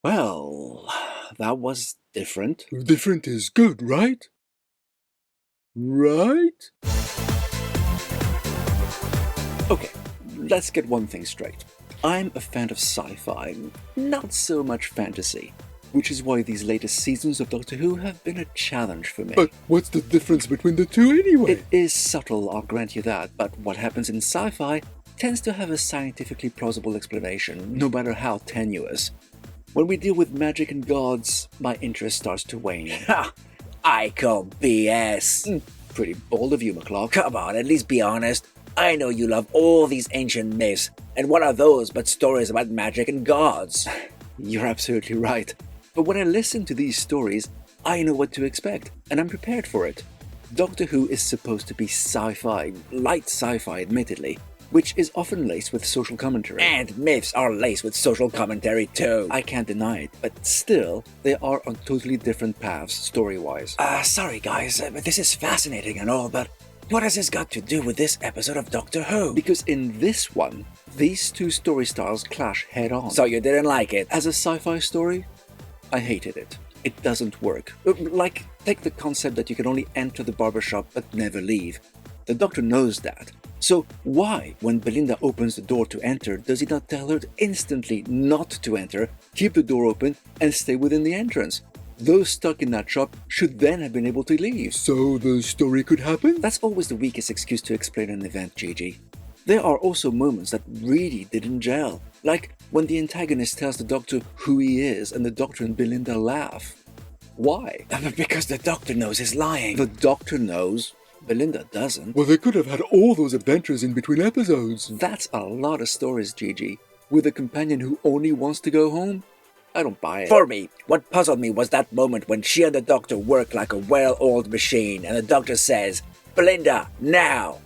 Well, that was different. Different is good, right? Right? Okay, let's get one thing straight. I'm a fan of sci-fi, not so much fantasy, which is why these latest seasons of Doctor Who have been a challenge for me. But what's the difference between the two anyway? It is subtle, I'll grant you that, but what happens in sci-fi tends to have a scientifically plausible explanation, no matter how tenuous. When we deal with magic and gods, my interest starts to wane. Ha! I call BS. Pretty bold of you, McCluck. Come on, at least be honest. I know you love all these ancient myths, and what are those but stories about magic and gods? You're absolutely right. But when I listen to these stories, I know what to expect, and I'm prepared for it. Doctor Who is supposed to be sci-fi, light sci-fi admittedly, which is often laced with social commentary. And myths are laced with social commentary too. I can't deny it, but still, they are on totally different paths story-wise. Sorry guys, but this is fascinating and all, but what has this got to do with this episode of Doctor Who? Because in this one, these two story styles clash head-on. So you didn't like it? As a sci-fi story, I hated it. It doesn't work. Like, take the concept that you can only enter the barbershop but never leave. The Doctor knows that. So why, when Belinda opens the door to enter, does he not tell her instantly not to enter, keep the door open, and stay within the entrance? Those stuck in that shop should then have been able to leave. So the story could happen? That's always the weakest excuse to explain an event, Gigi. There are also moments that really didn't gel. Like when the antagonist tells the Doctor who he is and the Doctor and Belinda laugh. Why? Because the Doctor knows he's lying. The Doctor knows, Belinda doesn't. Well, they could have had all those adventures in between episodes. That's a lot of stories, Gigi. With a companion who only wants to go home? I don't buy it. For me, what puzzled me was that moment when she and the Doctor work like a well-oiled machine and the Doctor says, "Belinda, now!"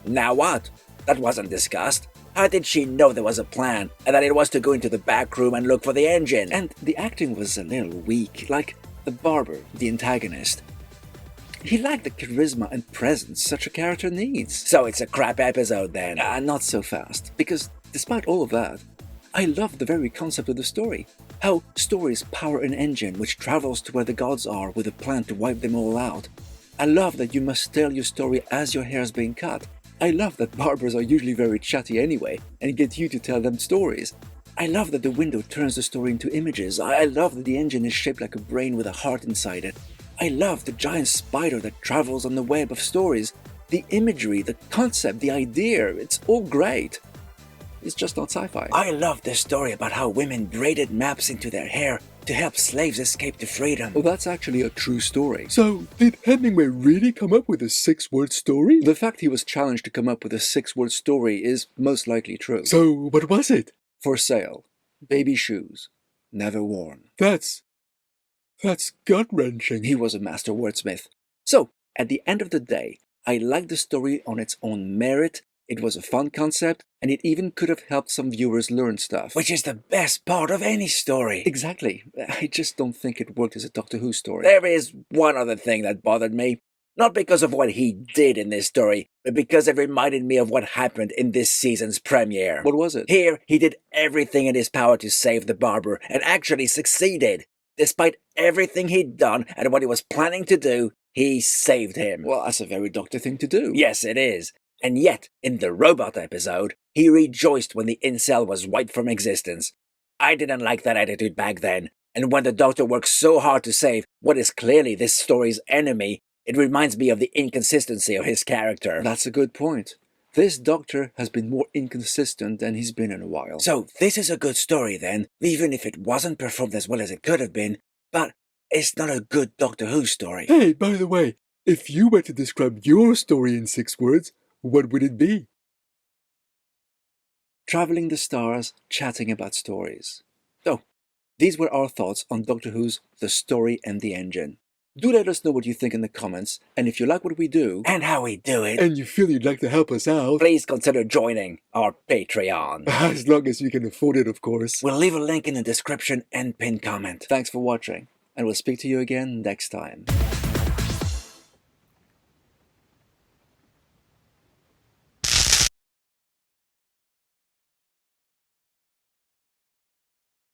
Now what? That wasn't discussed. How did she know there was a plan and that it was to go into the back room and look for the engine? And the acting was a little weak, like the barber, the antagonist. He lacked the charisma and presence such a character needs. So it's a crap episode then? Not so fast, because despite all of that, I love the very concept of the story. How stories power an engine which travels to where the gods are with a plan to wipe them all out. I love that you must tell your story as your hair is being cut. I love that barbers are usually very chatty anyway and get you to tell them stories. I love that the window turns the story into images. I love that the engine is shaped like a brain with a heart inside it. I love the giant spider that travels on the web of stories. The imagery, the concept, the idea, it's all great. It's just not sci-fi. I love this story about how women braided maps into their hair to help slaves escape to freedom. Well, that's actually a true story. So, did Hemingway really come up with a 6-word story? The fact he was challenged to come up with a 6-word story is most likely true. So, what was it? For sale. Baby shoes. Never worn. That's gut-wrenching. He was a master wordsmith. So, at the end of the day, I liked the story on its own merit. It was a fun concept, and it even could have helped some viewers learn stuff. Which is the best part of any story. Exactly. I just don't think it worked as a Doctor Who story. There is one other thing that bothered me. Not because of what he did in this story, but because it reminded me of what happened in this season's premiere. What was it? Here, he did everything in his power to save the barber, and actually succeeded. Despite everything he'd done and what he was planning to do, he saved him. Well, that's a very Doctor thing to do. Yes, it is. And yet, in the robot episode, he rejoiced when the incel was wiped from existence. I didn't like that attitude back then, and when the Doctor works so hard to save what is clearly this story's enemy, it reminds me of the inconsistency of his character. That's a good point. This Doctor has been more inconsistent than he's been in a while. So this is a good story then, even if it wasn't performed as well as it could have been, but it's not a good Doctor Who story. Hey, by the way, if you were to describe your story in 6 words, what would it be? Traveling the stars, chatting about stories. So, these were our thoughts on Doctor Who's The Story and the Engine. Do let us know what you think in the comments, and if you like what we do, and how we do it, and you feel you'd like to help us out, please consider joining our Patreon. As long as you can afford it, of course. We'll leave a link in the description and pinned comment. Thanks for watching, and we'll speak to you again next time.